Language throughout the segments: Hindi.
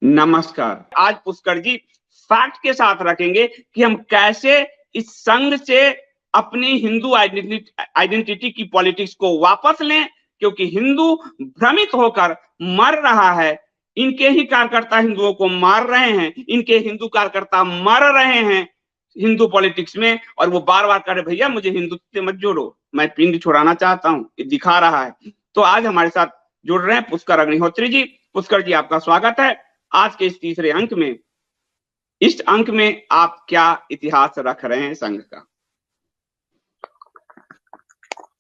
नमस्कार। आज पुष्कर जी फैक्ट के साथ रखेंगे कि हम कैसे इस संघ से अपनी हिंदू आइडेंटिटी की पॉलिटिक्स को वापस लें, क्योंकि हिंदू भ्रमित होकर मर रहा है। इनके ही कार्यकर्ता हिंदुओं को मार रहे हैं, इनके हिंदू कार्यकर्ता मर रहे हैं हिंदू पॉलिटिक्स में, और वो बार-बार कह रहे भैया मुझे हिंदुत्व से मत जोड़ो, मैं पिंड छुड़ाना चाहता हूँ, ये दिखा रहा है। तो आज हमारे साथ जुड़ रहे हैं पुष्कर अग्निहोत्री जी। पुष्कर जी आपका स्वागत है। आज के इस तीसरे अंक में, इस अंक में आप क्या इतिहास रख रहे हैं संघ का?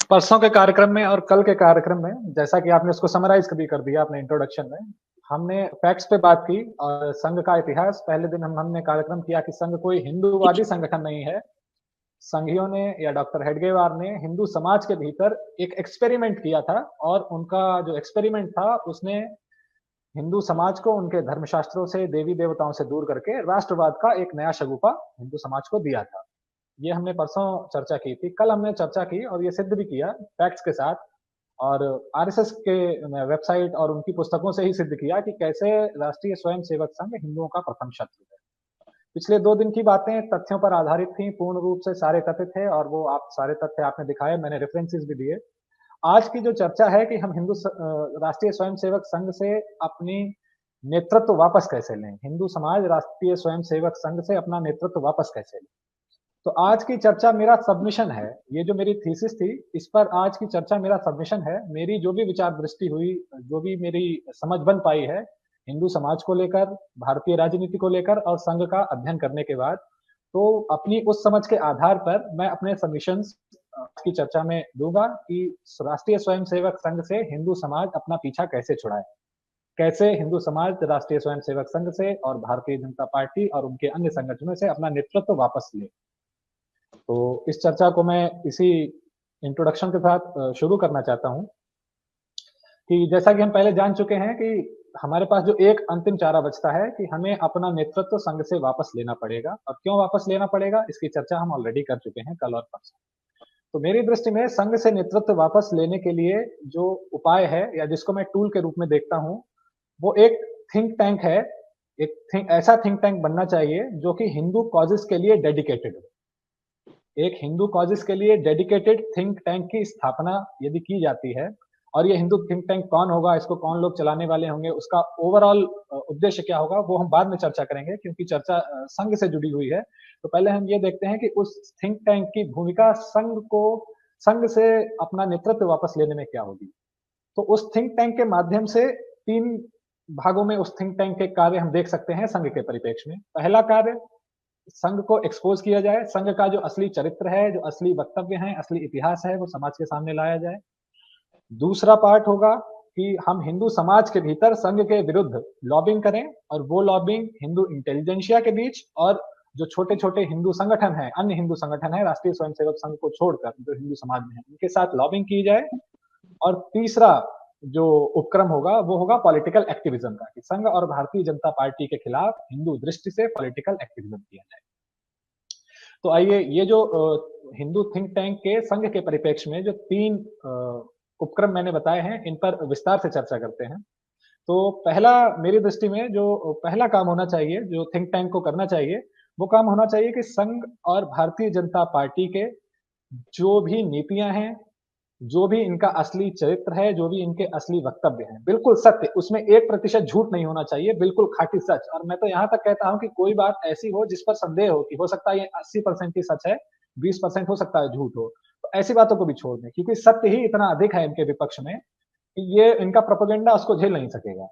परसों के कार्यक्रम में और कल के कार्यक्रम में, जैसा कि आपने उसको समराइज भी कर दिया अपने इंट्रोडक्शन में, हमने फैक्ट्स पे बात की और संघ का इतिहास। पहले दिन हमने कार्यक्रम किया कि संघ कोई हिंदूवादी संगठन नहीं है। संघियों ने या डॉक्टर हेडगेवार ने हिंदू समाज के भीतर एक एक्सपेरिमेंट किया था, और उनका जो एक्सपेरिमेंट था उसने हिंदू समाज को उनके धर्मशास्त्रों से, देवी देवताओं से दूर करके राष्ट्रवाद का एक नया शगुफा हिंदू समाज को दिया था। ये हमने परसों चर्चा की थी। कल हमने चर्चा की और ये सिद्ध भी किया फैक्ट्स के साथ, और आरएसएस के वेबसाइट और उनकी पुस्तकों से ही सिद्ध किया कि कैसे राष्ट्रीय स्वयंसेवक संघ हिंदुओं का प्रथम शत्रु है। पिछले 2 दिन की बातें तथ्यों पर आधारित थी, पूर्ण रूप से सारे तथ्य थे, और वो आप सारे तथ्य आपने दिखाए, मैंने रेफरेंसेस भी दिए। आज की जो चर्चा है कि हम राष्ट्रीय स्वयंसेवक संघ से अपनी नेतृत्व वापस कैसे लें, हिंदू समाज राष्ट्रीय स्वयंसेवक संघ से अपना नेतृत्व वापस कैसे लें। तो आज की चर्चा मेरा सबमिशन है। ये जो मेरी थीसिस थी, इस पर आज की चर्चा मेरा सबमिशन है। मेरी जो भी विचार दृष्टि हुई, जो भी मेरी समझ बन पाई है हिंदू समाज को लेकर, भारतीय राजनीति को लेकर और संघ का अध्ययन करने के बाद, तो अपनी उस समझ के आधार पर मैं अपने सबमिशंस की चर्चा में दूंगा कि राष्ट्रीय स्वयंसेवक संघ से हिंदू समाज अपना पीछा कैसे छुड़ाए, कैसे हिंदू समाज राष्ट्रीय स्वयंसेवक संघ से और भारतीय जनता पार्टी और उनके अन्य संगठनों से अपना नेतृत्व वापस ले। तो इस चर्चा को मैं इसी इंट्रोडक्शन के साथ शुरू करना चाहता हूं कि जैसा कि हम पहले जान चुके हैं कि हमारे पास जो एक अंतिम चारा बचता है कि हमें अपना नेतृत्व संघ से वापस लेना पड़ेगा। और क्यों वापस लेना पड़ेगा, इसकी चर्चा हम ऑलरेडी कर चुके हैं कल और परसों। तो मेरी दृष्टि में संघ से नेतृत्व वापस लेने के लिए जो उपाय है, या जिसको मैं टूल के रूप में देखता हूं, वो एक थिंक टैंक है। ऐसा थिंक टैंक बनना चाहिए जो कि हिंदू कॉजेस के लिए डेडिकेटेड हो। एक हिंदू कॉजेस के लिए डेडिकेटेड थिंक टैंक की स्थापना यदि की जाती है, और ये हिंदू थिंक टैंक कौन होगा, इसको कौन लोग चलाने वाले होंगे, उसका ओवरऑल उद्देश्य क्या होगा, वो हम बाद में चर्चा करेंगे, क्योंकि चर्चा संघ से जुड़ी हुई है। तो पहले हम ये देखते हैं कि उस थिंक टैंक की भूमिका संघ से अपना नेतृत्व वापस लेने में क्या होगी। तो उस थिंक टैंक के माध्यम से 3 भागों में उस थिंक टैंक के कार्य हम देख सकते हैं संघ के परिप्रेक्ष्य में। पहला कार्य, संघ को एक्सपोज किया जाए, संघ का जो असली चरित्र है, जो असली वक्तव्य है, असली इतिहास है, वो समाज के सामने लाया जाए। दूसरा पार्ट होगा कि हम हिंदू समाज के भीतर संघ के विरुद्ध लॉबिंग करें, और वो लॉबिंग हिंदू इंटेलिजेंशिया के बीच और जो छोटे छोटे हिंदू संगठन है, अन्य हिंदू संगठन है राष्ट्रीय स्वयंसेवक संघ को छोड़कर जो हिंदू समाज में है, उनके साथ लॉबिंग की जाए। और तीसरा जो उपक्रम होगा वो होगा पॉलिटिकल एक्टिविज्म का, कि संघ और भारतीय जनता पार्टी के खिलाफ हिंदू दृष्टि से पॉलिटिकल एक्टिविज्म किया जाए। तो आइए, ये जो हिंदू थिंक टैंक के संघ के परिप्रेक्ष्य में जो 3 उपक्रम मैंने बताए हैं, इन पर विस्तार से चर्चा करते हैं। तो पहला, मेरी दृष्टि में जो पहला काम होना चाहिए, जो थिंक टैंक को करना चाहिए, वो काम होना चाहिए कि संघ और भारतीय जनता पार्टी के जो भी नीतियां हैं, जो भी इनका असली चरित्र है, जो भी इनके असली वक्तव्य हैं, बिल्कुल सत्य, उसमें 1% झूठ नहीं होना चाहिए, बिल्कुल खाटी सच। और मैं तो यहाँ तक कहता हूं कि कोई बात ऐसी हो जिस पर संदेह हो कि हो सकता है ये 80% ही सच है, 20% हो सकता है झूठ हो, तो ऐसी बातों को भी छोड़ दें, क्योंकि सत्य ही इतना अधिक है इनके विपक्ष में कि ये इनका प्रोपेगेंडा उसको झेल नहीं सकेगा।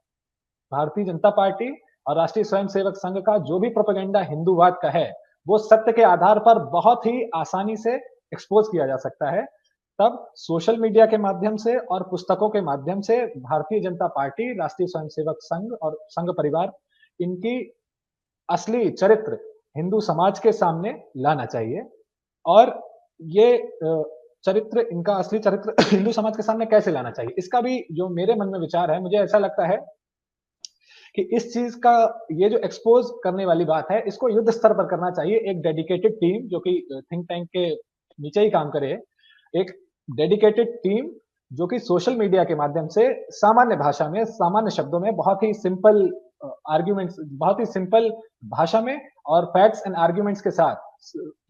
भारतीय जनता पार्टी और राष्ट्रीय स्वयंसेवक संघ का जो भी प्रोपेगेंडा हिंदूवाद का है, वो सत्य के आधार पर बहुत ही आसानी से एक्सपोज किया जा सकता है। तब सोशल मीडिया के माध्यम से और पुस्तकों के माध्यम से भारतीय जनता पार्टी, राष्ट्रीय स्वयंसेवक संघ और संघ परिवार, इनकी असली चरित्र हिंदू समाज के सामने लाना चाहिए। और ये चरित्र, इनका असली चरित्र हिंदू समाज के सामने कैसे लाना चाहिए, इसका भी जो मेरे मन में विचार है, मुझे ऐसा लगता है कि इस चीज का, ये जो एक्सपोज करने वाली बात है, इसको युद्ध स्तर पर करना चाहिए। एक डेडिकेटेड टीम जो कि थिंक टैंक के नीचे ही काम करे, एक डेडिकेटेड टीम जो कि सोशल मीडिया के माध्यम से सामान्य भाषा में, सामान्य शब्दों में, बहुत ही सिंपल आर्ग्यूमेंट्स, बहुत ही सिंपल भाषा में और फैक्ट्स एंड आर्ग्यूमेंट्स के साथ,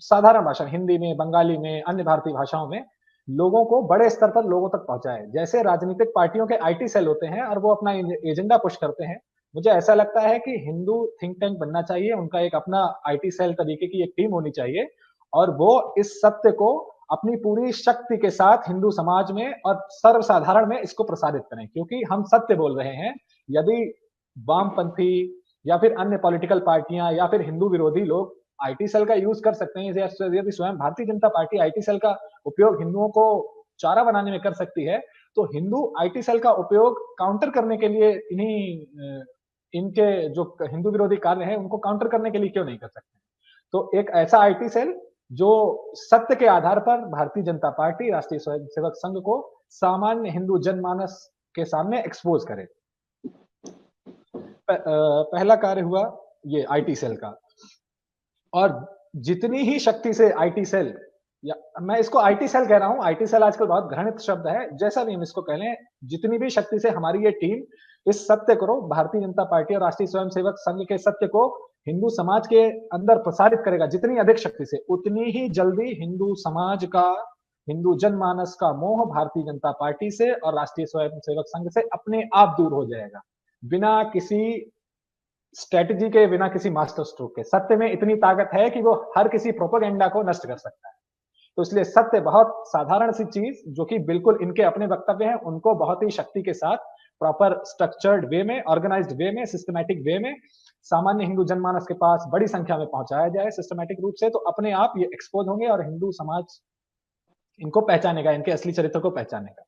साधारण भाषा, हिंदी में, बंगाली में, अन्य भारतीय भाषाओं में लोगों को बड़े स्तर पर लोगों तक पहुंचाए। जैसे राजनीतिक पार्टियों के आईटी सेल होते हैं और वो अपना एजेंडा पुश करते हैं, मुझे ऐसा लगता है कि हिंदू थिंक टैंक बनना चाहिए, उनका एक अपना आईटी सेल तरीके की एक टीम होनी चाहिए और वो इस सत्य को अपनी पूरी शक्ति के साथ हिंदू समाज में और सर्वसाधारण में इसको प्रसारित करें, क्योंकि हम सत्य बोल रहे हैं। यदि वामपंथी या फिर अन्य पॉलिटिकल पार्टियां या फिर हिंदू विरोधी लोग आईटी सेल का यूज कर सकते हैं, यदि स्वयं Bharatiya Janata party IT cell का उपयोग हिंदुओं को चारा बनाने में कर सकती है, तो हिंदू आईटी सेल का उपयोग काउंटर करने के लिए इनके जो हिंदू विरोधी कार्य हैं उनको काउंटर करने के लिए क्यों नहीं कर सकते? तो एक ऐसा आईटी सेल जो सत्य के आधार पर भारतीय जनता पार्टी, राष्ट्रीय स्वयंसेवक संघ को सामान्य हिंदू जनमानस के सामने एक्सपोज करे। पहला कार्य हुआ ये आईटी सेल का, और जितनी ही शक्ति से आईटी सेल, या मैं इसको आईटी सेल कह रहा हूं, आईटी सेल आजकल बहुत घृणित शब्द है, जैसा भी हम इसको कह लें, जितनी भी शक्ति से हमारी ये टीम इस सत्य को, भारतीय जनता पार्टी और राष्ट्रीय स्वयंसेवक संघ के सत्य को हिंदू समाज के अंदर प्रसारित करेगा, जितनी अधिक शक्ति से, उतनी ही जल्दी हिंदू समाज का, हिंदू जनमानस का मोह भारतीय जनता पार्टी से और राष्ट्रीय स्वयंसेवक संघ से अपने आप दूर हो जाएगा, बिना किसी स्ट्रेटजी के, बिना किसी मास्टर स्ट्रोक के। सत्य में इतनी ताकत है कि वो हर किसी प्रोपेगेंडा को नष्ट कर सकता है। तो इसलिए सत्य बहुत साधारण सी चीज, जो कि बिल्कुल इनके अपने वक्तव्य हैं, उनको बहुत ही शक्ति के साथ प्रॉपर स्ट्रक्चर्ड वे में, ऑर्गेनाइज्ड वे में, सिस्टमैटिक वे में सामान्य हिंदू जनमानस के पास बड़ी संख्या में पहुंचाया जाए सिस्टमैटिक रूप से, तो अपने आप ये एक्सपोज होंगे और हिंदू समाज इनको पहचानेगा, इनके असली चरित्र को पहचानेगा।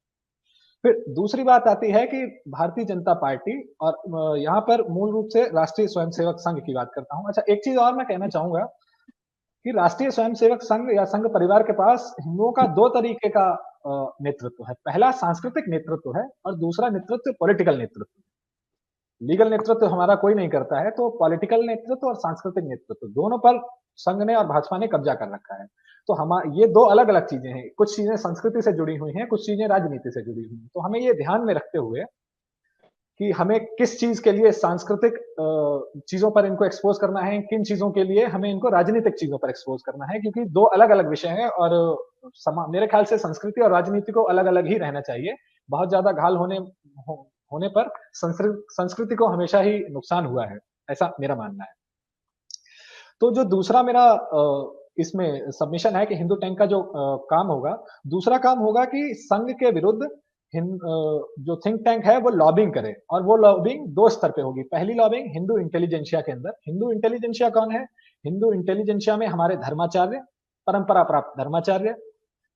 फिर दूसरी बात आती है कि भारतीय जनता पार्टी, और यहाँ पर मूल रूप से राष्ट्रीय स्वयंसेवक संघ की बात करता हूं। अच्छा, एक चीज और मैं कहना चाहूंगा कि राष्ट्रीय स्वयंसेवक संघ या संघ परिवार के पास हिंदुओं का दो तरीके का नेतृत्व है। पहला सांस्कृतिक नेतृत्व है और दूसरा नेतृत्व पॉलिटिकल नेतृत्व। लीगल नेतृत्व हमारा कोई नहीं करता है, तो पॉलिटिकल नेतृत्व और सांस्कृतिक नेतृत्व दोनों पर संघ ने और भाजपा ने कब्जा कर रखा है। तो हम, ये दो अलग अलग चीजें हैं, कुछ चीजें संस्कृति से जुड़ी हुई हैं, कुछ चीजें राजनीति से जुड़ी हुई हैं। तो हमें ये ध्यान में रखते हुए कि हमें किस चीज के लिए सांस्कृतिक चीजों पर इनको एक्सपोज करना है, किन चीजों के लिए हमें इनको राजनीतिक चीजों पर एक्सपोज करना है, क्योंकि दो अलग अलग विषय हैं और मेरे ख्याल से संस्कृति और राजनीति को अलग अलग ही रहना चाहिए। बहुत ज्यादा घाल होने पर संस्कृति को हमेशा ही नुकसान हुआ है, ऐसा मेरा मानना है। तो जो दूसरा मेरा इसमें सबमिशन है कि हिंदू टैंक का जो काम होगा, दूसरा काम होगा कि संघ के विरुद्ध जो थिंक टैंक है वो लॉबिंग करे, और वो लॉबिंग दो स्तर पे होगी। पहली लॉबिंग हिंदू इंटेलिजेंशिया के अंदर। हिंदू इंटेलिजेंशिया कौन है? हिंदू इंटेलिजेंशिया में हमारे धर्माचार्य, परंपरा प्राप्त धर्माचार्य,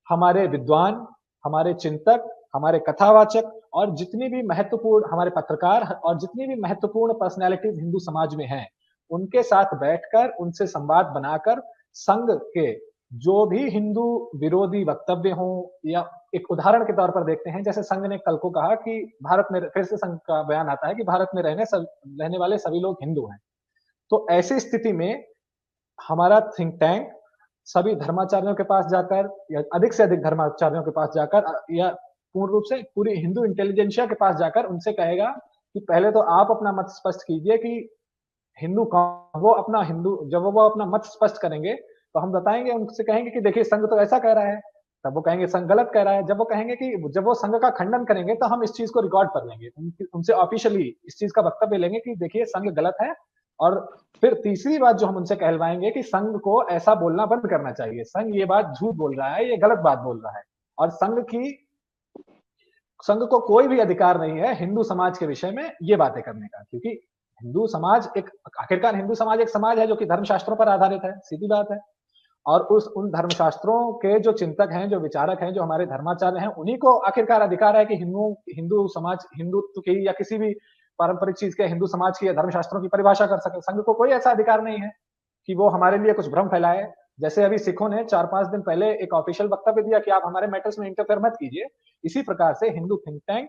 हमारे विद्वान, हमारे चिंतक, हमारे कथावाचक और जितनी भी महत्वपूर्ण हमारे पत्रकार और जितनी भी महत्वपूर्ण पर्सनैलिटीज हिंदू समाज में हैं, उनके साथ बैठकर, उनसे संवाद बनाकर संघ के जो भी हिंदू विरोधी वक्तव्य हो, या एक उदाहरण के तौर पर देखते हैं, जैसे संघ ने कल को कहा कि भारत में, फिर से संघ का बयान आता है कि भारत में रहने वाले सभी लोग हिंदू हैं। तो ऐसी स्थिति में हमारा थिंक टैंक सभी धर्माचार्यों के पास जाकर, या अधिक से अधिक धर्माचार्यों के पास जाकर, या पूर्ण रूप से पूरी हिंदू इंटेलिजेंशिया के पास जाकर उनसे कहेगा कि पहले तो आप अपना मत स्पष्ट कीजिए कि हिंदू कौन। वो अपना हिंदू, जब वो अपना मत स्पष्ट करेंगे तो हम बताएंगे, उनसे कहेंगे कि देखिए संघ तो ऐसा कह रहा है, तब वो कहेंगे संघ गलत कह रहा है। जब वो कहेंगे कि, जब वो संघ का खंडन करेंगे तो हम इस चीज को रिकॉर्ड कर लेंगे, उनसे ऑफिशियली इस चीज का वक्तव्य लेंगे कि देखिए संघ गलत है। और फिर तीसरी बात जो हम उनसे कहलवाएंगे कि संघ को ऐसा बोलना बंद करना चाहिए, संघ ये बात झूठ बोल रहा है, ये गलत बात बोल रहा है, और संघ को कोई भी अधिकार नहीं है हिंदू समाज के विषय में ये बातें करने का, क्योंकि हिंदू समाज एक, आखिरकार हिंदू समाज एक समाज है जो कि धर्मशास्त्रों पर आधारित है, सीधी बात है। और उन धर्मशास्त्रों के जो चिंतक हैं, जो विचारक हैं, जो हमारे धर्माचार्य हैं, उन्हीं को आखिरकार अधिकार है कि हिंदू समाज, हिंदुत्व की या किसी भी पारंपरिक चीज के हिंदू समाज की या धर्मशास्त्रों की परिभाषा कर सके। संघ को कोई ऐसा अधिकार नहीं है कि वो हमारे लिए कुछ भ्रम फैलाए। जैसे अभी सिखों ने 4-5 दिन पहले एक ऑफिशियल वक्तव्य दिया कि आप हमारे मैटर्स में इंटरफेयर मत कीजिए, इसी प्रकार से Hindu think tank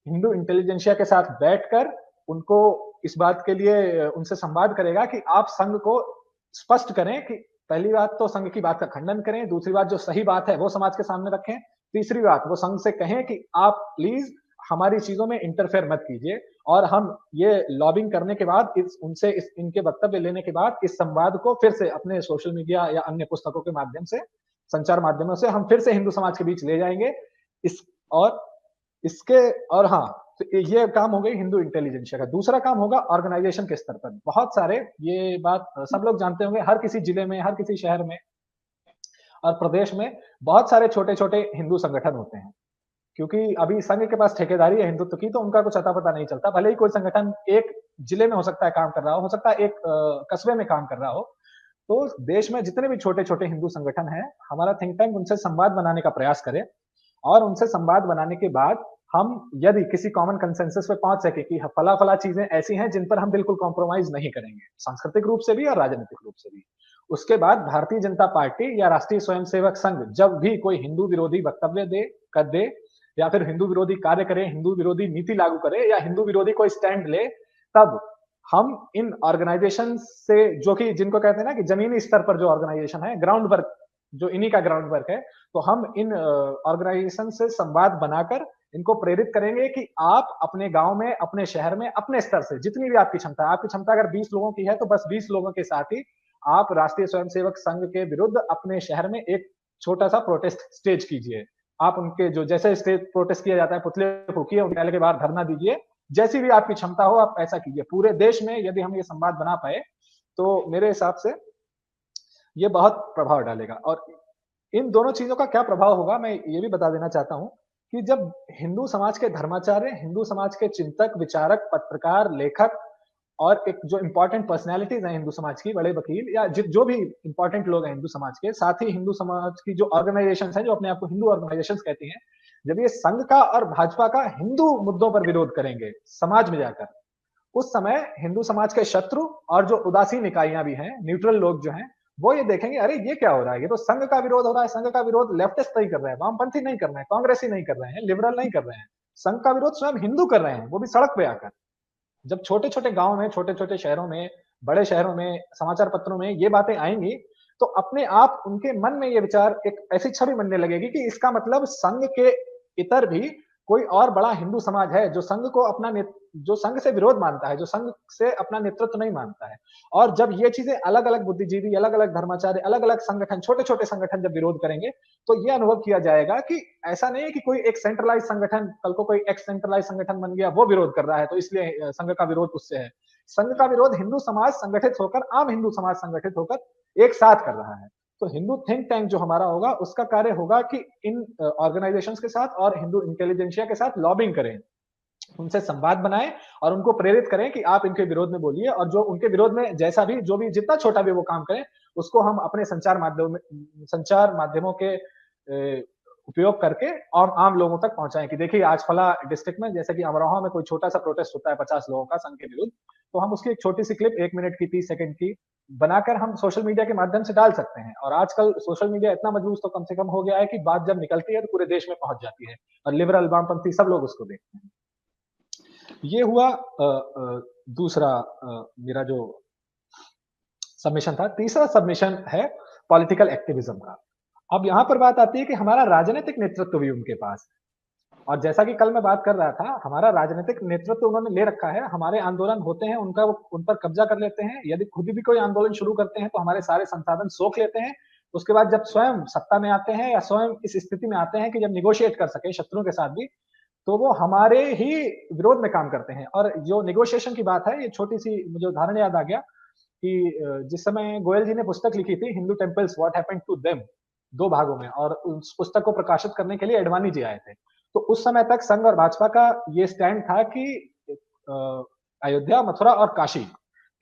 Hindu intelligentsia के साथ बैठकर उनको इस बात के लिए उनसे संवाद करेगा कि आप संघ को स्पष्ट करें कि पहली बात तो संघ की बात का खंडन करें, दूसरी बात जो सही बात है वो समाज के सामने रखें, तीसरी बात वो संघ से कहें कि आप प्लीज हमारी चीजों में इंटरफेयर मत कीजिए। और हम ये लॉबिंग करने के बाद उनसे इनके वक्तव्य लेने के बाद इस संवाद को फिर से अपने सोशल मीडिया या अन्य पुस्तकों के माध्यम से, संचार माध्यमों से हम फिर से हिंदू समाज के बीच ले जाएंगे। इस और इसके और हाँ, तो ये काम हो गई हिंदू इंटेलिजेंसिया का। दूसरा काम होगा ऑर्गेनाइजेशन के स्तर पर। बहुत सारे, ये बात सब लोग जानते होंगे, हर किसी जिले में, हर किसी शहर में और प्रदेश में बहुत सारे छोटे छोटे हिंदू संगठन होते हैं। क्योंकि अभी संघ के पास ठेकेदारी है हिंदुत्व की, तो उनका कुछ अता पता नहीं चलता। भले ही कोई संगठन एक जिले में हो सकता है काम कर रहा हो सकता है एक कस्बे में काम कर रहा हो। तो देश में जितने भी छोटे छोटे हिंदू संगठन हैं, हमारा थिंक टैंक उनसे संवाद बनाने का प्रयास करे। और उनसे संवाद बनाने के बाद हम यदि किसी कॉमन कंसेंसस पे पहुंच सके कि फला फला चीजें ऐसी हैं जिन पर हम बिल्कुल कॉम्प्रोमाइज नहीं करेंगे, सांस्कृतिक रूप से भी और राजनीतिक रूप से भी, उसके बाद भारतीय जनता पार्टी या राष्ट्रीय स्वयंसेवक संघ जब भी कोई हिंदू विरोधी वक्तव्य दे या फिर हिंदू विरोधी कार्य करे, हिंदू विरोधी नीति लागू करे या हिंदू विरोधी कोई स्टैंड ले, तब हम इन ऑर्गेनाइजेशन से, जो कि जिनको कहते हैं ना कि जमीनी स्तर पर जो ऑर्गेनाइजेशन है, ग्राउंड वर्क, जो इन्हीं का ग्राउंड वर्क है, तो हम इन ऑर्गेनाइजेशन से संवाद बनाकर इनको प्रेरित करेंगे कि आप अपने गांव में, अपने शहर में, अपने स्तर से जितनी भी आपकी क्षमता है, आपकी क्षमता अगर 20 लोगों की है तो बस 20 लोगों के साथ ही आप राष्ट्रीय स्वयंसेवक संघ के विरुद्ध अपने शहर में एक छोटा सा प्रोटेस्ट स्टेज कीजिए। आप उनके जो जैसे स्टेज प्रोटेस्ट किया जाता है, पुतले फूकिए, उनके के बाहर धरना दीजिए, जैसी भी आपकी क्षमता हो आप ऐसा कीजिए। पूरे देश में यदि हम ये संवाद बना पाए तो मेरे हिसाब से ये बहुत प्रभाव डालेगा। और इन दोनों चीजों का क्या प्रभाव होगा मैं ये भी बता देना चाहता हूं कि जब हिंदू समाज के धर्माचार्य, हिंदू समाज के चिंतक, विचारक, पत्रकार, लेखक और एक जो इंपॉर्टेंट पर्सनैलिटीज हैं हिंदू समाज की, बड़े वकील या जो भी इंपॉर्टेंट लोग हैं हिंदू समाज के, साथ ही हिंदू समाज की जो ऑर्गेनाइजेशंस हैं, जो अपने आप को हिंदू ऑर्गेनाइजेशंस कहती हैं, जब ये संघ का और भाजपा का हिंदू मुद्दों पर विरोध करेंगे समाज में जाकर, उस समय हिंदू समाज के शत्रु और जो उदासीन इकाइयां भी हैं, न्यूट्रल लोग जो हैं, वो ये देखेंगे, अरे ये क्या हो रहा है, ये तो संघ का विरोध हो रहा है, संघ का विरोध लेफ्टिस्ट नहीं कर रहे हैं, वामपंथी नहीं कर रहे हैं, कांग्रेसी नहीं कर रहे हैं, लिबरल नहीं कर रहे हैं, संघ का विरोध स्वयं हिंदू कर रहे हैं, वो भी सड़क पे आकर। जब छोटे छोटे गांव में, छोटे छोटे शहरों में, बड़े शहरों में, समाचार पत्रों में ये बातें आएंगी, तो अपने आप उनके मन में ये विचार, एक ऐसी छवि बनने लगेगी कि इसका मतलब संघ के इतर भी कोई और बड़ा हिंदू समाज है जो संघ को अपना, जो संघ से विरोध मानता है, जो संघ से अपना नेतृत्व नहीं मानता है। और जब ये चीजें अलग अलग बुद्धिजीवी, अलग अलग धर्माचार्य, अलग अलग संगठन, छोटे छोटे संगठन जब विरोध करेंगे, तो ये अनुभव किया जाएगा कि ऐसा नहीं है कि कोई एक सेंट्रलाइज संगठन, कल को कोई एक्स सेंट्रलाइज संगठन बन गया, वो विरोध कर रहा है तो इसलिए संघ का विरोध उससे है। संघ का विरोध हिंदू समाज संगठित होकर, आम हिंदू समाज संगठित होकर एक साथ कर रहा है। तो हिंदू थिंक टैंक जो हमारा होगा, उसका कार्य होगा कि इन ऑर्गेनाइजेशंस के साथ और हिंदू इंटेलिजेंसिया के साथ लॉबिंग करें, उनसे संवाद बनाएं और उनको प्रेरित करें कि आप इनके विरोध में बोलिए, और जो उनके विरोध में जैसा भी, जो भी जितना छोटा भी वो काम करें, उसको हम अपने संचार माध्यमों के उपयोग करके और आम लोगों तक पहुंचाएं कि देखिए आज फला डिस्ट्रिक्ट में, जैसे कि अमरोहा में कोई छोटा सा प्रोटेस्ट होता है 50 लोगों का संघ के विरुद्ध, तो हम उसकी एक छोटी सी क्लिप 1 मिनट की, 30 सेकंड की बनाकर हम सोशल मीडिया के माध्यम से डाल सकते हैं। और आजकल सोशल मीडिया इतना मजबूत तो कम से कम हो गया है कि बात जब निकलती है तो पूरे देश में पहुंच जाती है और लिबरल, वामपंथी सब लोग उसको देखते हैं। ये हुआ दूसरा मेरा जो सबमिशन था। तीसरा सबमिशन है पॉलिटिकल एक्टिविज्म का। अब यहां पर बात आती है कि हमारा राजनीतिक नेतृत्व भी उनके पास है, और जैसा कि कल मैं बात कर रहा था, हमारा राजनीतिक नेतृत्व उन्होंने ले रखा है। हमारे आंदोलन होते हैं, उनका उन पर कब्जा कर लेते हैं। यदि खुद भी कोई आंदोलन शुरू करते हैं तो हमारे सारे संसाधन सोख लेते हैं। उसके बाद जब स्वयं सत्ता में आते हैं या स्वयं इस स्थिति में आते हैं कि जब निगोशिएट कर सके शत्रुओं के साथ भी, तो वो हमारे ही विरोध में काम करते हैं। और जो निगोशिएशन की बात है, ये छोटी सी मुझे उदाहरण याद आ गया कि जिस समय गोयल जी ने पुस्तक लिखी थी Hindu temples what happened to them, 2 भागों में, और उस पुस्तक को प्रकाशित करने के लिए एडवाणी जी आए थे। तो उस समय तक संघ और भाजपा का ये स्टैंड था कि अयोध्या, मथुरा और काशी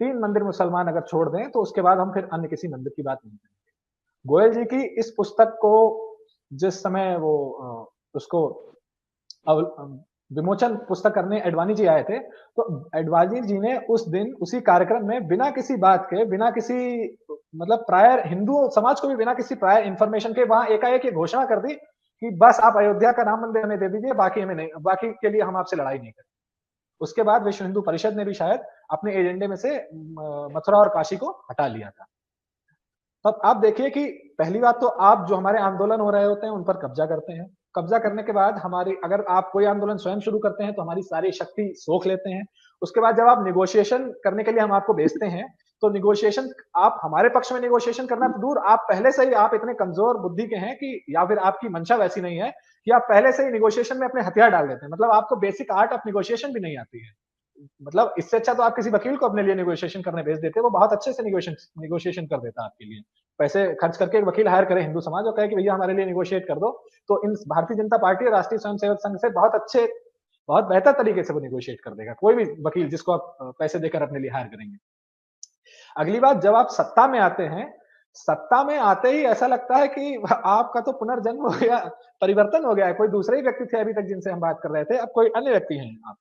3 मंदिर मुसलमान अगर छोड़ दें तो उसके बाद हम फिर अन्य किसी मंदिर की बात नहीं करेंगे। गोयल जी की इस पुस्तक को जिस समय वो उसको विमोचन पुस्तक करने एडवाणी जी आए थे, तो एडवाणी जी ने उस दिन उसी कार्यक्रम में बिना किसी बात के, बिना किसी मतलब प्रायर हिंदू समाज को भी बिना किसी प्रायर इंफॉर्मेशन के वहां एकाएक ये घोषणा कर दी कि बस आप अयोध्या का राम मंदिर हमें दे दीजिए, बाकी हमें नहीं, बाकी के लिए हम आपसे लड़ाई नहीं करें। उसके बाद विश्व हिंदू परिषद ने भी शायद अपने एजेंडे में से मथुरा और काशी को हटा लिया था। तब आप देखिए कि पहली बात तो आप जो हमारे आंदोलन हो रहे होते हैं उन पर कब्जा करते हैं, कब्जा करने के बाद हमारी, अगर आप कोई आंदोलन स्वयं शुरू करते हैं तो हमारी सारी शक्ति सोख लेते हैं। उसके बाद जब आप निगोशिएशन करने के लिए हम आपको भेजते हैं, तो निगोशिएशन, आप हमारे पक्ष में निगोशिएशन करना तो दूर, आप पहले से ही आप इतने कमजोर बुद्धि के हैं कि, या फिर आपकी मंशा वैसी नहीं है कि आप पहले से ही निगोशिएशन में अपने हथियार डाल देते हैं। मतलब आपको बेसिक आर्ट ऑफ निगोशिएशन भी नहीं आती है। मतलब इससे अच्छा तो आप किसी वकील को अपने लिए नेगोशिएशन करने भेज देते, वो बहुत अच्छे से नेगोशिएशन कर देता आपके लिए। पैसे खर्च करके एक वकील हायर करे हिंदू समाज और कहे कि भैया हमारे लिए नेगोशिएट कर दो, तो इन भारतीय जनता पार्टी और राष्ट्रीय स्वयंसेवक संघ से बहुत बेहतर तरीके से वो नेगोशिएट कर देगा कोई भी वकील जिसको आप पैसे देकर अपने लिए हायर करेंगे। अगली बात, जब आप सत्ता में आते हैं, सत्ता में आते ही ऐसा लगता है कि आपका तो पुनर्जन्म हो गया, परिवर्तन हो गया है, कोई दूसरे ही व्यक्ति थे अभी तक जिनसे हम बात कर रहे थे, अब कोई अन्य व्यक्ति हैं आप।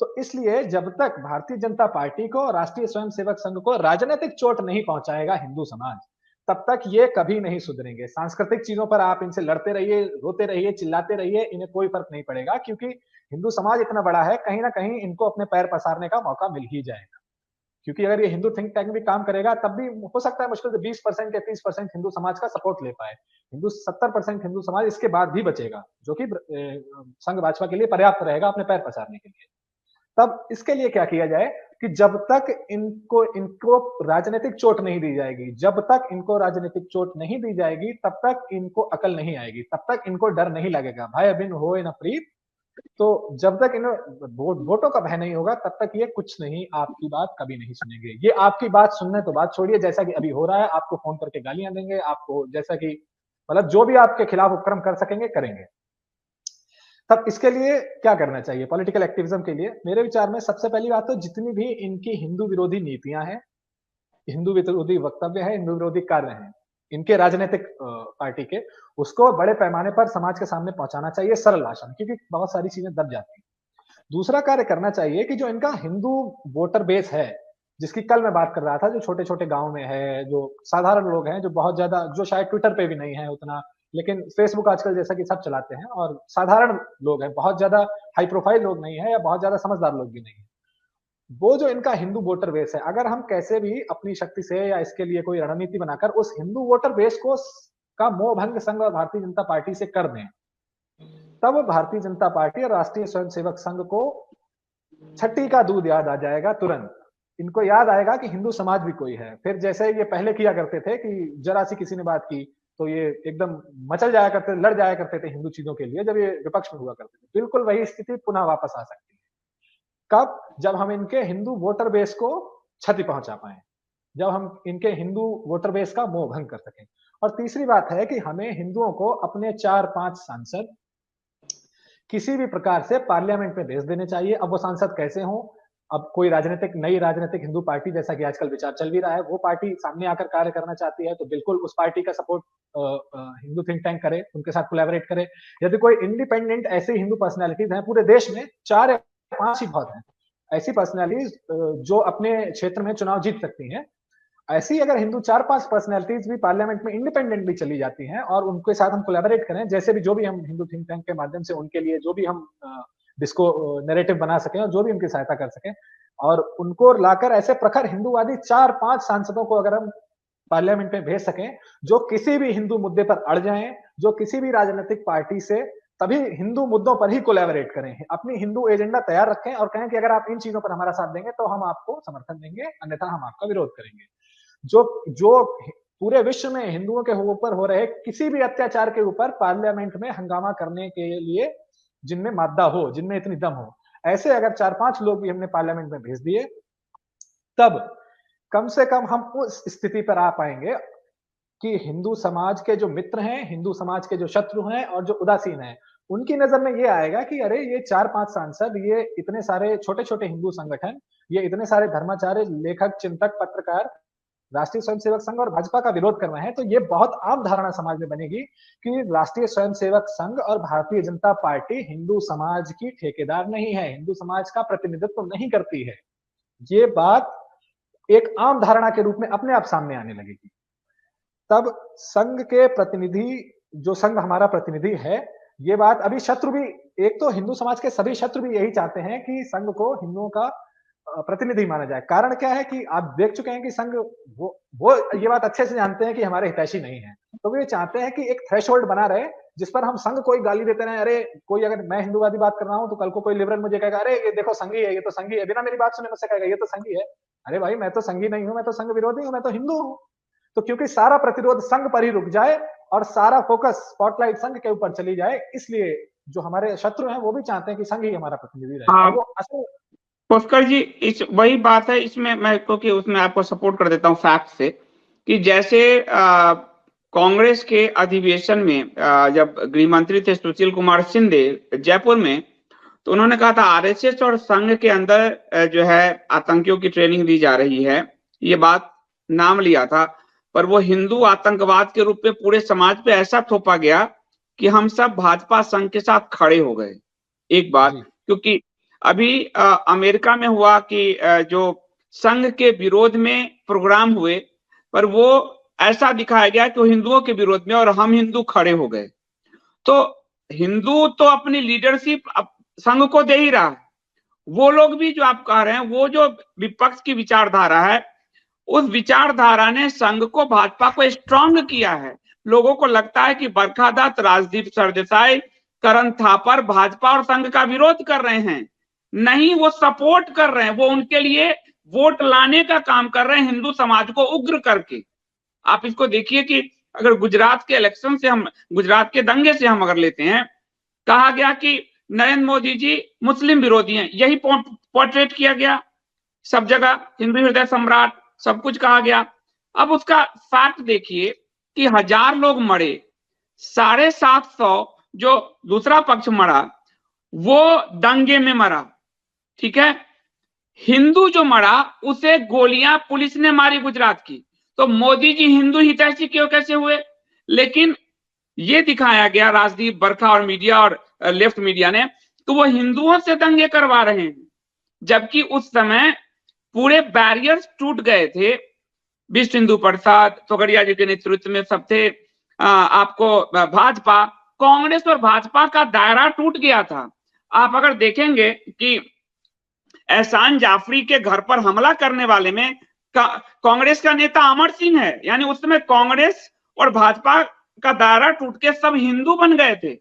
तो इसलिए जब तक भारतीय जनता पार्टी को, राष्ट्रीय स्वयंसेवक संघ को राजनीतिक चोट नहीं पहुंचाएगा हिंदू समाज, तब तक ये कभी नहीं सुधरेंगे। सांस्कृतिक चीजों पर आप इनसे लड़ते रहिए, रोते रहिए, चिल्लाते रहिए, इन्हें कोई फर्क नहीं पड़ेगा, क्योंकि हिंदू समाज इतना बड़ा है, कहीं ना कहीं इनको अपने पैर पसारने का मौका मिल ही जाएगा। क्योंकि अगर ये हिंदू थिंक टैंक भी काम करेगा, तब भी हो सकता है मुश्किल से 20% या 30% हिंदू समाज का सपोर्ट ले पाए। 70% हिंदू समाज इसके बाद भी बचेगा, जो कि संघ भाजपा के लिए पर्याप्त रहेगा अपने पैर पसारने के लिए। तब इसके लिए क्या किया जाए कि जब तक इनको राजनीतिक चोट नहीं दी जाएगी, जब तक इनको राजनीतिक चोट नहीं दी जाएगी, तब तक इनको अकल नहीं आएगी, तब तक इनको डर नहीं लगेगा। भय बिन होए न प्रीत। तो जब तक इन्हें वोटों का भय नहीं होगा, तब तक ये कुछ नहीं, आपकी बात कभी नहीं सुनेंगे। ये आपकी बात सुनने तो बात छोड़िए, जैसा कि अभी हो रहा है, आपको फोन करके गालियां देंगे, आपको जैसा कि मतलब जो भी आपके खिलाफ उपक्रम कर सकेंगे करेंगे। तब इसके लिए क्या करना चाहिए पॉलिटिकल एक्टिविज्म के लिए? मेरे विचार में सबसे पहली बात तो जितनी भी इनकी हिंदू विरोधी नीतियां हैं, हिंदू विरोधी वक्तव्य है, हिंदू विरोधी कार्य हैं, इनके राजनीतिक पार्टी के, उसको बड़े पैमाने पर समाज के सामने पहुंचाना चाहिए सरल भाषा में, क्योंकि बहुत सारी चीजें दब जाती हैं। दूसरा कार्य करना चाहिए कि जो इनका हिंदू वोटर बेस है, जिसकी कल मैं बात कर रहा था, जो छोटे छोटे गांव में है, जो साधारण लोग हैं, जो बहुत ज्यादा, जो शायद ट्विटर पे भी नहीं है उतना, लेकिन फेसबुक आजकल जैसा कि सब चलाते हैं, और साधारण लोग हैं, बहुत ज्यादा हाई प्रोफाइल लोग नहीं है, या बहुत ज्यादा समझदार लोग भी नहीं है। वो जो इनका हिंदू वोटर बेस है, अगर हम कैसे भी अपनी शक्ति से या इसके लिए कोई रणनीति बनाकर उस हिंदू वोटर बेस को का मोह भंग संघ और भारतीय जनता पार्टी से कर दें, तब भारतीय जनता पार्टी और राष्ट्रीय स्वयंसेवक संघ को छठी का दूध याद आ जाएगा तुरंत। इनको याद आएगा कि हिंदू समाज भी कोई है। फिर जैसे ये पहले किया करते थे कि जरा सी किसी ने बात की तो ये एकदम मचल जाया करते, लड़ जाया करते थे हिंदू चीजों के लिए, जब ये विपक्ष में हुआ करते थे। बिल्कुल वही स्थिति पुनः वापस आ सकती है। कब? जब हम इनके हिंदू वोटर बेस को क्षति पहुंचा पाए, जब हम इनके हिंदू वोटर बेस का मोह भंग कर सकें। और तीसरी बात है कि हमें हिंदुओं को अपने 4-5 सांसद किसी भी प्रकार से पार्लियामेंट में भेज देने चाहिए। अब वो सांसद कैसे हों? अब कोई नई राजनीतिक हिंदू पार्टी, जैसा कि आजकल विचार चल भी रहा है, वो पार्टी सामने आकर कार्य करना चाहती है, तो बिल्कुल उस पार्टी का सपोर्ट हिंदू थिंक टैंक करे, उनके साथ कोलैबोरेट करे। यदि कोई इंडिपेंडेंट ऐसी हिंदू पर्सनैलिटीज हैं, पूरे देश में 4 या 5 ही बहुत हैं, ऐसी पर्सनैलिटीज जो अपने क्षेत्र में चुनाव जीत सकती हैं, ऐसी अगर हिंदू 4-5 पर्सनैलिटीज भी पार्लियामेंट में इंडिपेंडेंटली चली जाती हैं और उनके साथ हम कोलैबोरेट करें, जैसे भी जो भी हम हिंदू थिंक टैंक के माध्यम से उनके लिए जो भी हम जिसको नैरेटिव बना सकें और जो भी उनकी सहायता कर सकें, और उनको लाकर ऐसे प्रखर हिंदूवादी 4-5 सांसदों को अगर हम पार्लियामेंट में भेज सकें, जो किसी भी हिंदू मुद्दे पर अड़ जाएं, जो किसी भी राजनीतिक पार्टी से तभी हिंदू मुद्दों पर ही कोलैबोरेट करें, अपनी हिंदू एजेंडा तैयार रखें और कहें कि अगर आप इन चीजों पर हमारा साथ देंगे तो हम आपको समर्थन देंगे, अन्यथा हम आपका विरोध करेंगे। जो पूरे विश्व में हिंदुओं के ऊपर हो रहे किसी भी अत्याचार के ऊपर पार्लियामेंट में हंगामा करने के लिए जिनमें मादा हो, जिनमें इतनी दम हो, ऐसे अगर 4-5 लोग भी हमने पार्लियामेंट में भेज दिए, तब कम से कम हम उस स्थिति पर आ पाएंगे कि हिंदू समाज के जो मित्र हैं, हिंदू समाज के जो शत्रु हैं और जो उदासीन हैं, उनकी नजर में ये आएगा कि अरे ये 4-5 सांसद, ये इतने सारे छोटे-छोटे हिंदू संगठन, ये इतने सारे धर्माचार्य, लेखक, चिंतक, पत्रकार राष्ट्रीय स्वयंसेवक संघ और भाजपा का विरोध कर रहे हैं, तो ये बहुत आम धारणा समाज में बनेगी कि राष्ट्रीय स्वयंसेवक संघ और भारतीय जनता पार्टी हिंदू समाज की ठेकेदार नहीं है, हिंदू समाज का प्रतिनिधित्व नहीं करती है। ये बात एक आम धारणा के रूप में अपने आप सामने आने लगेगी। तब संघ के प्रतिनिधि, जो संघ हमारा प्रतिनिधि है, ये बात अभी शत्रु भी, एक तो हिंदू समाज के सभी शत्रु भी यही चाहते हैं कि संघ को हिंदुओं का प्रतिनिधि माना जाए। कारण क्या है कि आप देख चुके हैं कि संघ वो ये बात अच्छे से जानते हैं कि हमारे हितैषी नहीं है, तो वो ये चाहते हैं कि एक थ्रेशोल्ड बना रहे जिस पर हम संघ कोई गाली देते रहे। अरे कोई, अगर मैं हिंदूवादी बात कर रहा हूँ तो कल को कोई लिबरल मुझे कहेगा अरे ये देखो संघी है, ये तो संघी है, बिना मेरी बात सुने मुझसे कहेगा ये तो संघी है। अरे भाई मैं तो संघी नहीं हूँ, मैं तो संघ विरोधी हूँ, मैं तो हिंदू हूँ। तो क्योंकि सारा प्रतिरोध संघ पर ही रुक जाए और सारा फोकस स्पॉटलाइट संघ के ऊपर चली जाए, इसलिए जो हमारे शत्रु हैं वो भी चाहते हैं कि संघ ही हमारा प्रतिनिधि रहे। हाँ वो असल पुष्कर जी, इस वही बात है, इसमें मैं क्योंकि उसमें आपको सपोर्ट कर देता हूँ फैक्ट से, कि जैसे कांग्रेस के अधिवेशन में जब गृह मंत्री थे सुशील कुमार शिंदे जयपुर में, तो उन्होंने कहा था आरएसएस और संघ के अंदर जो है आतंकियों की ट्रेनिंग दी जा रही है, ये बात नाम लिया था। पर वो हिंदू आतंकवाद के रूप में पूरे समाज पे ऐसा थोपा गया कि हम सब भाजपा संघ के साथ खड़े हो गए। एक बात, क्योंकि अभी अमेरिका में हुआ कि जो संघ के विरोध में प्रोग्राम हुए, पर वो ऐसा दिखाया गया कि वो हिंदुओं के विरोध में, और हम हिंदू खड़े हो गए। तो हिंदू तो अपनी लीडरशिप संघ को दे ही रहा है। वो लोग भी जो आप कह रहे हैं, वो जो विपक्ष की विचारधारा है, उस विचारधारा ने संघ को, भाजपा को स्ट्रांग किया है। लोगों को लगता है कि बरखा दत्त, राजदीप सरदेसाई, करण थापर भाजपा और संघ का विरोध कर रहे हैं। नहीं, वो सपोर्ट कर रहे हैं, वो उनके लिए वोट लाने का काम कर रहे हैं, हिंदू समाज को उग्र करके। आप इसको देखिए कि अगर गुजरात के इलेक्शन से हम, गुजरात के दंगे से हम अगर लेते हैं, कहा गया कि नरेंद्र मोदी जी मुस्लिम विरोधी हैं, यही पोर्ट्रेट किया गया सब जगह, हिंदू हृदय सम्राट, सब कुछ कहा गया। अब उसका फैक्ट देखिए कि 1000 लोग मरे, 750 जो दूसरा पक्ष मरा वो दंगे में मरा, ठीक है। हिंदू जो मरा उसे गोलियां पुलिस ने मारी गुजरात की। तो मोदी जी हिंदू हितैषी क्यों कैसे हुए? लेकिन ये दिखाया गया राजदीप, बरखा और मीडिया और लेफ्ट मीडिया ने, तो वो हिंदुओं से दंगे करवा रहे हैं, जबकि उस समय पूरे बैरियर्स टूट गए थे। विश्व हिंदू परिषद, तोगड़िया जी के नेतृत्व में सब थे, आपको भाजपा, कांग्रेस और भाजपा का दायरा टूट गया था। आप अगर देखेंगे कि एहसान जाफरी के घर पर हमला करने वाले में कांग्रेस का नेता अमर सिंह है, यानी उस समय कांग्रेस और भाजपा का दायरा टूट के सब हिंदू बन गए थे।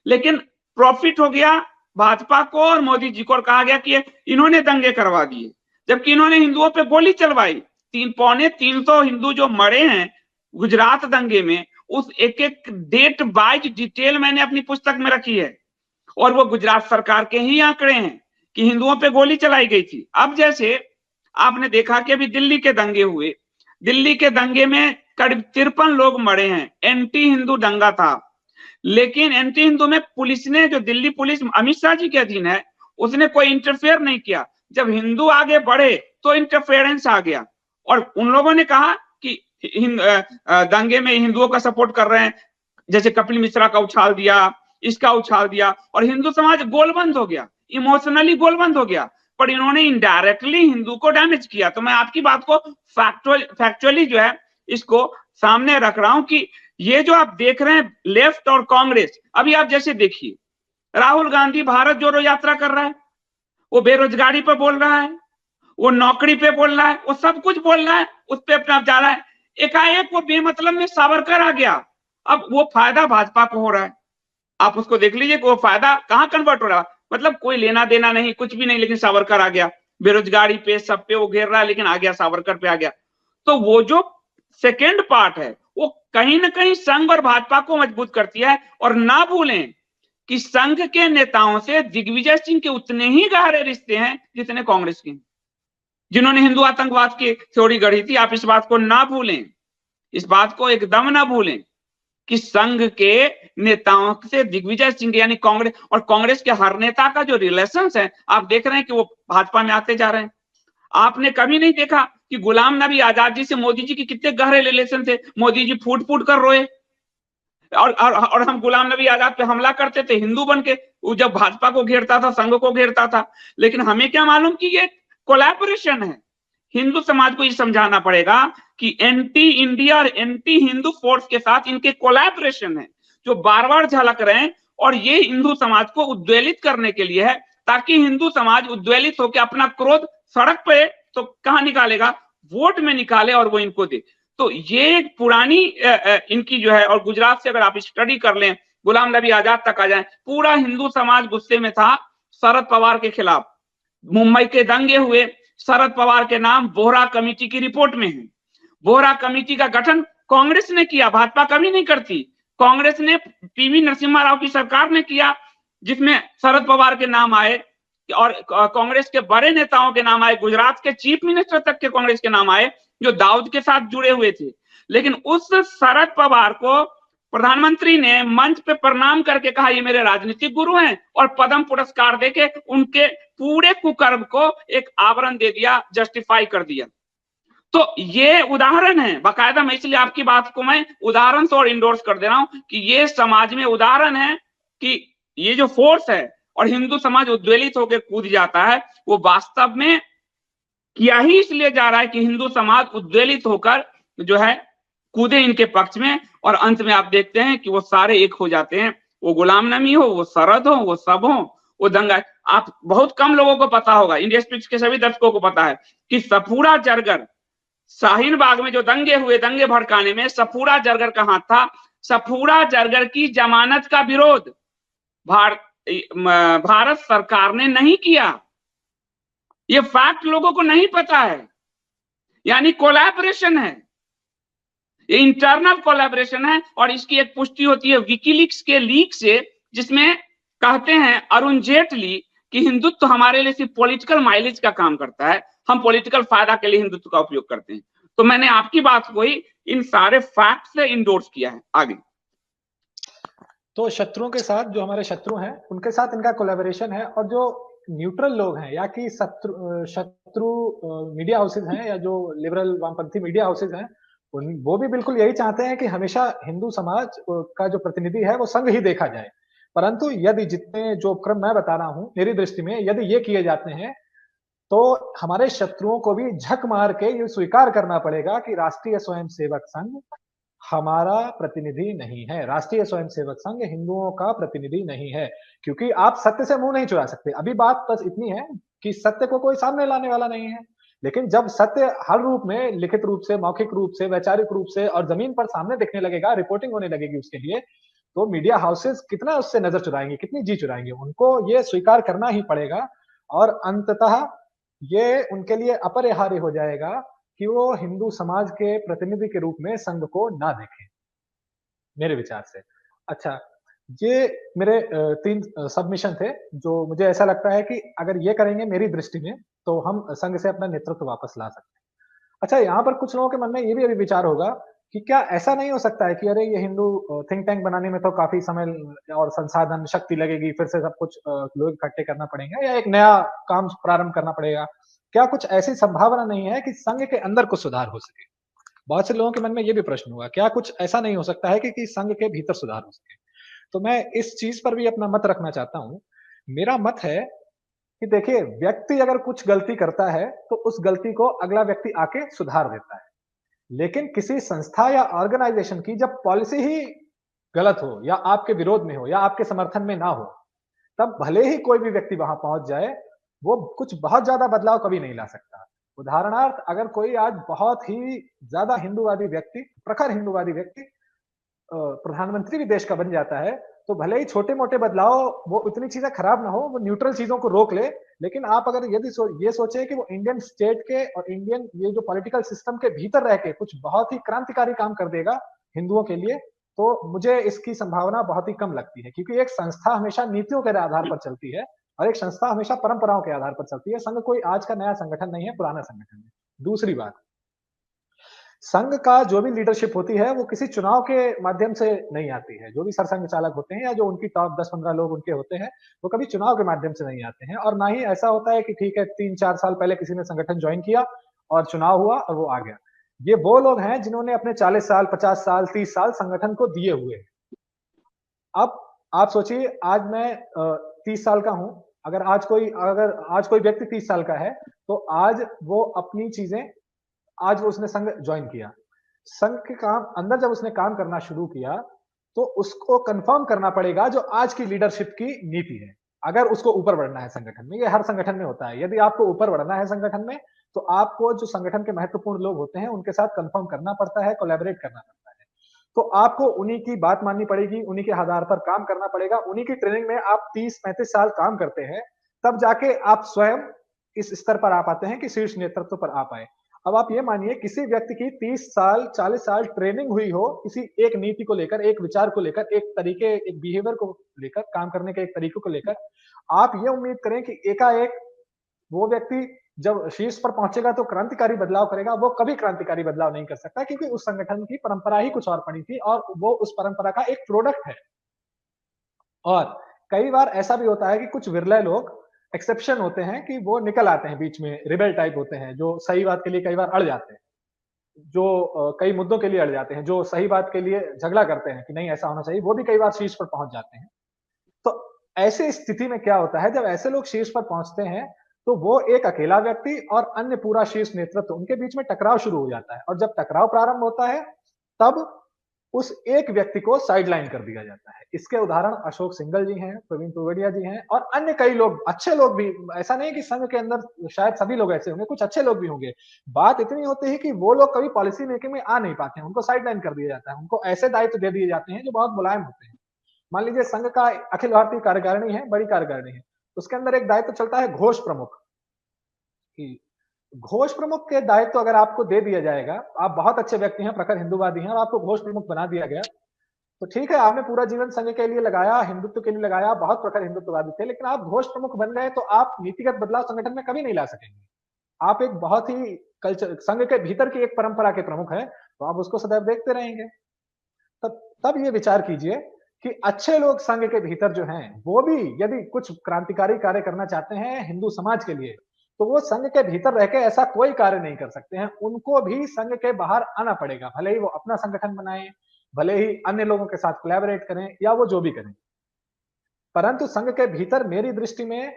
लेकिन प्रॉफिट हो गया भाजपा को और मोदी जी को, और कहा गया कि इन्होंने दंगे करवा दिए, जबकि इन्होंने हिंदुओं पे गोली चलवाई। 300 हिंदू जो मरे हैं गुजरात दंगे में, उस एक एक डेट वाइज डिटेल मैंने अपनी पुस्तक में रखी है, और वो गुजरात सरकार के ही आंकड़े हैं कि हिंदुओं पे गोली चलाई गई थी। अब जैसे आपने देखा कि अभी दिल्ली के दंगे हुए, दिल्ली के दंगे में करीब 53 लोग मरे हैं, एंटी हिंदू दंगा था। लेकिन एंटी हिंदू में पुलिस ने, जो दिल्ली पुलिस अमित शाह जी के अधीन है, उसने कोई इंटरफेयर नहीं किया। जब हिंदू आगे बढ़े तो इंटरफेरेंस आ गया, और उन लोगों ने कहा कि दंगे में हिंदुओं का सपोर्ट कर रहे हैं, जैसे कपिल मिश्रा का उछाल दिया, इसका उछाल दिया, और हिंदू समाज गोलबंद हो गया, इमोशनली गोलबंद हो गया। पर इन्होंने इनडायरेक्टली हिंदू को डैमेज किया। तो मैं आपकी बात को फैक्चुअली जो है इसको सामने रख रहा हूं कि ये जो आप देख रहे हैं लेफ्ट और कांग्रेस, अभी आप जैसे देखिए राहुल गांधी भारत जोड़ो यात्रा कर रहा है, वो बेरोजगारी पर बोल रहा है, वो नौकरी पे बोल रहा है, वो सब कुछ बोल रहा है, उस पे अपना जा रहा है। एकाएक वो बेमतलब में सावरकर आ गया। अब वो फायदा भाजपा को हो रहा है, आप उसको देख लीजिए कि वो फायदा कहां कन्वर्ट हो रहा है। मतलब कोई लेना देना नहीं, कुछ भी नहीं, लेकिन सावरकर आ गया, बेरोजगारी पे सब पे वो घेर रहा है, लेकिन आ गया, सावरकर पे आ गया। तो वो जो सेकेंड पार्ट है वो कहीं ना कहीं संघ और भाजपा को मजबूत करती है। और ना भूलें कि संघ के नेताओं से दिग्विजय सिंह के उतने ही गहरे रिश्ते हैं जितने कांग्रेस के, जिन्होंने हिंदू आतंकवाद की थ्योरी गढ़ी थी। आप इस बात को ना भूलें, इस बात को एकदम ना भूलें कि संघ के नेताओं से दिग्विजय सिंह यानी कांग्रेस और कांग्रेस के हर नेता का जो रिलेशंस है, आप देख रहे हैं कि वो भाजपा में आते जा रहे हैं। आपने कभी नहीं देखा कि गुलाम नबी आजाद जी से मोदी जी की कितने गहरे रिलेशन थे, मोदी जी फूट फूट कर रोए, और हम गुलाम नबी आजाद पे हमला करते थे हिंदू बन के, जब भाजपा को घेरता था, संघ को घेरता था। लेकिन हमें क्या मालूम कि ये कोलैबोरेशन है। हिंदू समाज को ये समझाना पड़ेगा कि एंटी इंडिया और एंटी हिंदू फोर्स के साथ इनके कोलैबोरेशन है, जो बार बार झलक रहे हैं, और ये हिंदू समाज को उद्वेलित करने के लिए है, ताकि हिंदू समाज उद्वेलित होकर अपना क्रोध सड़क पे तो कहां निकालेगा, वोट में निकाले और वो इनको दे। तो ये एक पुरानी इनकी जो है, और गुजरात से अगर आप स्टडी कर लें गुलाम नबी आजाद तक आ जाए, पूरा हिंदू समाज गुस्से में था शरद पवार के खिलाफ। मुंबई के दंगे हुए, शरद पवार के नाम बोहरा कमेटी की रिपोर्ट में है। बोहरा कमेटी का गठन कांग्रेस ने किया, भाजपा कभी नहीं करती। कांग्रेस ने, पीवी नरसिम्हा राव की सरकार ने किया, जिसमें शरद पवार के नाम आए और कांग्रेस के बड़े नेताओं के नाम आए, गुजरात के चीफ मिनिस्टर तक के कांग्रेस के नाम आए जो दाऊद के साथ जुड़े हुए थे। लेकिन उस शरद पवार को प्रधानमंत्री ने मंच पे प्रणाम करके कहा ये मेरे राजनीतिक गुरु हैं, और पद्म पुरस्कार देके उनके पूरे कुकर्म को एक आवरण दे दिया, जस्टिफाई कर दिया। तो ये उदाहरण है बाकायदा, मैं इसलिए आपकी बात को मैं उदाहरण से और इंडोर्स कर दे रहा हूं कि ये समाज में उदाहरण है कि ये जो फोर्स है और हिंदू समाज उद्वेलित होकर कूद जाता है, वो वास्तव में किया ही इसलिए जा रहा है कि हिंदू समाज उद्वेलित होकर जो है कूदे इनके पक्ष में, और अंत में आप देखते हैं कि वो सारे एक हो जाते हैं। वो गुलाम नबी हो, वो शरद हो, वो सब हो, वो दंगा। आप बहुत कम लोगों को पता होगा, इंडिया स्पीच के सभी दर्शकों को पता है कि सफूरा जरगर, शाहीन बाग में जो दंगे हुए, दंगे भड़काने में सफूरा जरगर का हाथ था। सफूरा जरगर की जमानत का विरोध भारत सरकार ने नहीं किया। ये फैक्ट लोगों को नहीं पता है। यानी कोलैबोरेशन है, ये इंटरनल कोलैबोरेशन है, और इसकी एक पुष्टि होती है विकीलीक्स के लीक से, जिसमें कहते हैं अरुण जेटली कि हिंदुत्व हमारे लिए सिर्फ पॉलिटिकल माइलेज का काम करता है, हम पॉलिटिकल फायदा के लिए हिंदुत्व का उपयोग करते हैं। तो मैंने आपकी बात को ही इन सारे फैक्ट से इंडोर्स किया है। आगे तो शत्रुओं के साथ, जो हमारे शत्रु हैं उनके साथ इनका कोलैबोरेशन है, और जो न्यूट्रल लोग हैं या कि शत्रु मीडिया हाउसेज हैं या जो लिबरल वामपंथी मीडिया हाउसेज हैं, वो भी बिल्कुल यही चाहते हैं कि हमेशा हिंदू समाज का जो प्रतिनिधि है वो संघ ही देखा जाए। परंतु यदि जितने जो क्रम मैं बता रहा हूं, मेरी दृष्टि में यदि ये किए जाते हैं तो हमारे शत्रुओं को भी झक मार के ये स्वीकार करना पड़ेगा कि राष्ट्रीय स्वयंसेवक संघ हमारा प्रतिनिधि नहीं है। राष्ट्रीय स्वयंसेवक संघ हिंदुओं का प्रतिनिधि नहीं है, क्योंकि आप सत्य से मुंह नहीं चुरा सकते। अभी बात बस इतनी है कि सत्य को कोई सामने लाने वाला नहीं है, लेकिन जब सत्य हर रूप में, लिखित रूप से, मौखिक रूप से, वैचारिक रूप से और जमीन पर सामने दिखने लगेगा, रिपोर्टिंग होने लगेगी उसके लिए, तो मीडिया हाउसेस कितना उससे नजर चुराएंगे, कितनी जी चुराएंगे। उनको ये स्वीकार करना ही पड़ेगा, और अंततः ये उनके लिए अपरिहार्य हो जाएगा कि वो हिंदू समाज के प्रतिनिधि के रूप में संघ को ना देखें, मेरे विचार से। अच्छा, ये मेरे 3 सबमिशन थे, जो मुझे ऐसा लगता है कि अगर ये करेंगे मेरी दृष्टि में, तो हम संघ से अपना नेतृत्व वापस ला सकते हैं। अच्छा, यहाँ पर कुछ लोगों के मन में ये भी अभी विचार होगा कि क्या ऐसा नहीं हो सकता है कि अरे ये हिंदू थिंक टैंक बनाने में तो काफी समय और संसाधन, शक्ति लगेगी, फिर से सब कुछ लोग इकट्ठे करना पड़ेगा या एक नया काम प्रारंभ करना पड़ेगा। क्या कुछ ऐसी संभावना नहीं है कि संघ के अंदर कुछ सुधार हो सके? बहुत से लोगों के मन में ये भी प्रश्न हुआ, क्या कुछ ऐसा नहीं हो सकता है कि संघ के भीतर सुधार हो सके? तो मैं इस चीज पर भी अपना मत रखना चाहता हूँ। मेरा मत है कि देखिए, व्यक्ति अगर कुछ गलती करता है तो उस गलती को अगला व्यक्ति आके सुधार देता है। लेकिन किसी संस्था या ऑर्गेनाइजेशन की जब पॉलिसी ही गलत हो या आपके विरोध में हो या आपके समर्थन में ना हो, तब भले ही कोई भी व्यक्ति वहां पहुंच जाए, वो कुछ बहुत ज्यादा बदलाव कभी नहीं ला सकता। उदाहरणार्थ, अगर कोई आज बहुत ही ज्यादा हिंदूवादी व्यक्ति, प्रखर हिंदूवादी व्यक्ति प्रधानमंत्री भी देश का बन जाता है, तो भले ही छोटे मोटे बदलाव, वो उतनी चीजें खराब ना हो, वो न्यूट्रल चीजों को रोक ले, लेकिन आप अगर यदि ये सोचे कि वो इंडियन स्टेट के और इंडियन ये जो पॉलिटिकल सिस्टम के भीतर रह के कुछ बहुत ही क्रांतिकारी काम कर देगा हिंदुओं के लिए, तो मुझे इसकी संभावना बहुत ही कम लगती है। क्योंकि एक संस्था हमेशा नीतियों के आधार पर चलती है और एक संस्था हमेशा परंपराओं के आधार पर चलती है। संघ कोई आज का नया संगठन नहीं है, पुराना संगठन है। दूसरी बात, संघ का जो भी लीडरशिप होती है वो किसी चुनाव के माध्यम से नहीं आती है। जो भी सरसंघ चालक होते हैं या जो उनकी टॉप 10-15 लोग उनके होते हैं, वो कभी चुनाव के माध्यम से नहीं आते हैं। और ना ही ऐसा होता है कि ठीक है 3-4 साल पहले किसी ने संगठन ज्वाइन किया और चुनाव हुआ और वो आ गया। ये वो लोग हैं जिन्होंने अपने 40 साल, 50 साल, 30 साल संगठन को दिए हुए हैं। अब आप सोचिए, आज मैं 30 साल का हूं, अगर आज कोई व्यक्ति 30 साल का है, तो आज वो अपनी चीजें, आज वो उसने संघ ज्वाइन किया, संघ के काम अंदर जब उसने काम करना शुरू किया, तो उसको कंफर्म करना पड़ेगा जो आज की लीडरशिप की नीति है। अगर उसको ऊपर बढ़ना है संगठन में, ये हर संगठन में होता है, यदि आपको ऊपर बढ़ना है संगठन में, तो आपको जो संगठन के महत्वपूर्ण लोग होते हैं उनके साथ कंफर्म करना पड़ता है, कोलैबोरेट करना पड़ता है। तो आपको उन्हीं की बात माननी पड़ेगी, उन्हीं के आधार पर काम करना पड़ेगा। उन्हीं की ट्रेनिंग में आप 30-35 साल काम करते हैं, तब जाके आप स्वयं इस स्तर पर आ पाते हैं कि शीर्ष नेतृत्व पर आ पाए। अब आप ये मानिए किसी व्यक्ति की 30 साल, 40 साल ट्रेनिंग हुई हो किसी एक नीति को लेकर, एक विचार को लेकर, एक तरीके, एक बिहेवियर को लेकर, काम करने के एक तरीके को लेकर, आप ये उम्मीद करें कि एकाएक वो व्यक्ति जब शीर्ष पर पहुंचेगा तो क्रांतिकारी बदलाव करेगा, वो कभी क्रांतिकारी बदलाव नहीं कर सकता, क्योंकि उस संगठन की परंपरा ही कुछ और पड़ी थी और वो उस परंपरा का एक प्रोडक्ट है। और कई बार ऐसा भी होता है कि कुछ विरले लोग एक्सेप्शन होते हैं कि वो निकल आते हैं बीच में, रिबेल टाइप होते हैं, जो सही बात के लिए कई बार अड़ जाते हैं, जो कई मुद्दों के लिए अड़ जाते हैं, जो सही बात के लिए झगड़ा करते हैं कि नहीं ऐसा होना चाहिए, वो भी कई बार शीर्ष पर पहुंच जाते हैं। तो ऐसी स्थिति में क्या होता है, जब ऐसे लोग शीर्ष पर पहुंचते हैं, तो वो एक अकेला व्यक्ति और अन्य पूरा शीर्ष नेतृत्व, उनके बीच में टकराव शुरू हो जाता है और जब टकराव प्रारंभ होता है, तब उस एक व्यक्ति को साइडलाइन कर दिया जाता है। इसके उदाहरण अशोक सिंघल जी हैं, प्रवीण तोगड़िया जी हैं और अन्य कई लोग, अच्छे लोग भी। ऐसा नहीं है कि संघ के अंदर शायद सभी लोग ऐसे होंगे, कुछ अच्छे लोग भी होंगे। बात इतनी होती है कि वो लोग कभी पॉलिसी मेकिंग में आ नहीं पाते हैं, उनको साइडलाइन कर दिया जाता है, उनको ऐसे दायित्व दे दिए जाते हैं जो बहुत मुलायम होते हैं। मान लीजिए संघ का अखिल भारतीय कार्यकारिणी है, बड़ी कार्यकारिणी है, उसके अंदर एक दायित्व चलता है घोष प्रमुख की। घोष प्रमुख के दायित्व अगर आपको दे दिया जाएगा, आप बहुत अच्छे व्यक्ति हैं, प्रखर हिंदूवादी हैं और आपको घोष प्रमुख बना दिया गया, तो ठीक है, आपने पूरा जीवन संघ के लिए लगाया, हिंदुत्व के लिए लगाया, बहुत प्रखर हिंदुत्ववादी थे, लेकिन आप घोष प्रमुख बन गए तो आप नीतिगत बदलाव संगठन में कभी नहीं ला सकेंगे। आप एक बहुत ही कल्चर, संघ के भीतर की एक परंपरा के प्रमुख है, तो आप उसको सदैव देखते रहेंगे। तब ये विचार कीजिए कि अच्छे लोग संघ के भीतर जो हैं, वो भी यदि कुछ क्रांतिकारी कार्य करना चाहते हैं हिंदू समाज के लिए, तो वो संघ के भीतर रह के ऐसा कोई कार्य नहीं कर सकते हैं। उनको भी संघ के बाहर आना पड़ेगा, भले ही वो अपना संगठन बनाएं, भले ही अन्य लोगों के साथ कोलैबोरेट करें या वो जो भी करें। परंतु संघ के भीतर मेरी दृष्टि में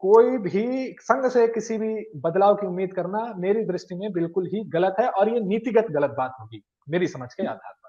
कोई भी संघ से किसी भी बदलाव की उम्मीद करना मेरी दृष्टि में बिल्कुल ही गलत है और ये नीतिगत गलत बात होगी, मेरी समझ के आधार पर।